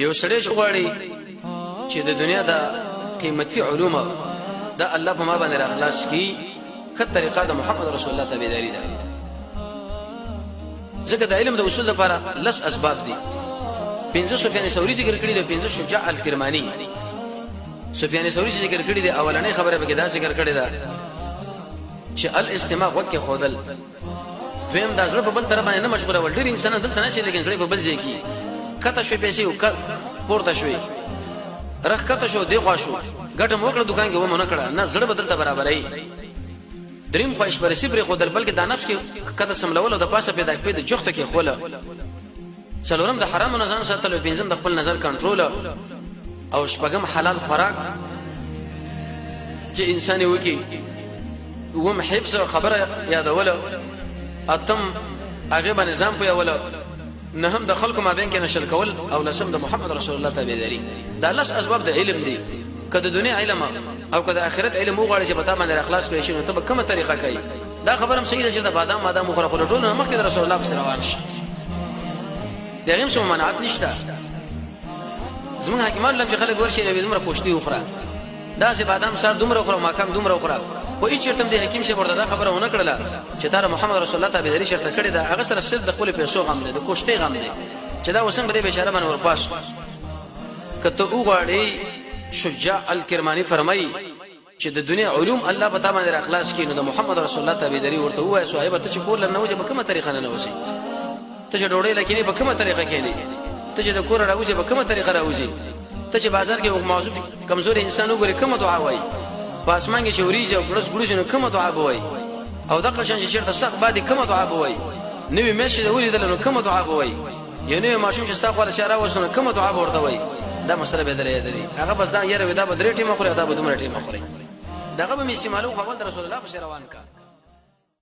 یو سړی چې غواړي چې د دنیا د قیمتي علوم د الله په ما باندې راخلاص کی کله طریقه د محمد رسول الله تابعداري ده. ځکه د علم د اصول لپاره لس اسباب دي. 15 سفیان ثوری ذکر کړی دی، 15 شجاع الکرمانی سفیان ثوری ذکر کړی دی. اولنې خبره به کې دا ذکر کړی ده چې الاستماع وکه خودل، دویم د ځل په بل طرف باندې نه مشغوله ول. ډیر انسان دلته نشي لیکن کړي په بل ځای کې کته شوي پیسې او پورته شوي رخ کته شو دی خوا شو ګټه موکړه دکان کې و مونږ کړه نه زړه بدلته برابرای. دریم خواهش پرستی پر خودل بلکې د نفس کې کته سملول او د پاسه پیدا کړي د جوخته کې خوله. څلورم د حرام نه ځان ساتل، پنځم د خپل نظر کنټرول او شپږم حلال خوراک چې انسان وکي. وم حفظ خبره یادوله، اتم هغه باندې نظام په یوله، نه هم د خلکو مابین کې نشل کول، او لسم د محمد رسول الله تابعداري. دا لس اسباب د علم دي. کله دنیا علم او کله آخرت علم وغواړي چې پتا باندې اخلاص کړی شي نو ته به کومه طریقه کوي. دا خبره هم صحیح ده چې د بادام مادام مخره خو ټول نه مخکې رسول الله صلی الله علیه وسلم دغه څه منعت نشته. زمون حکیمان لم چې خلک ورشي له دومره پوښتنه وخره دا چې بادام سار دومره وخره ماکم دومره وخره خو هیڅ چرته د حکیم شه ورته دا خبره ونه کړله چې دا محمد رسول الله تابعداري شرط کړی دا. هغه سره صرف د خپل پیسو غم دی، د کوشتي غم دی چې دا وسنګ به بیچاره باندې ورپاس. کته وګړي شجاع الکرمانی فرمایي چې د دنیا علوم الله پتا باندې اخلاص کینو د محمد رسول الله تابعداري ورته وای صاحب ته چې کور لنه وځي په کومه طریقه نه وځي، ته چې ډوړې لکې په کومه طریقه کې نه، ته چې د کور راوځي په کومه طریقه راوځي، ته چې بازار کې یو موضوع کمزور انسان وګوري کومه دعا وای، په اسمان کې چوریږي او ګړس ګړس نه کومه دعا بوي، او د قشن چې چیرته سخت باندې کومه دعا بوي، نوې مېشه د ولې دلنو کومه دعا بوي، یو نوې ماشوم چې ستا خو له شاره وسونه کومه دعا ورته وای. دا مسله به درې هغه بس دا یره ودا به درې ټیمه خوري دا به دومره ټیمه خوري. دغه به می استعمالو خپل رسول الله صلی الله علیه وسلم کا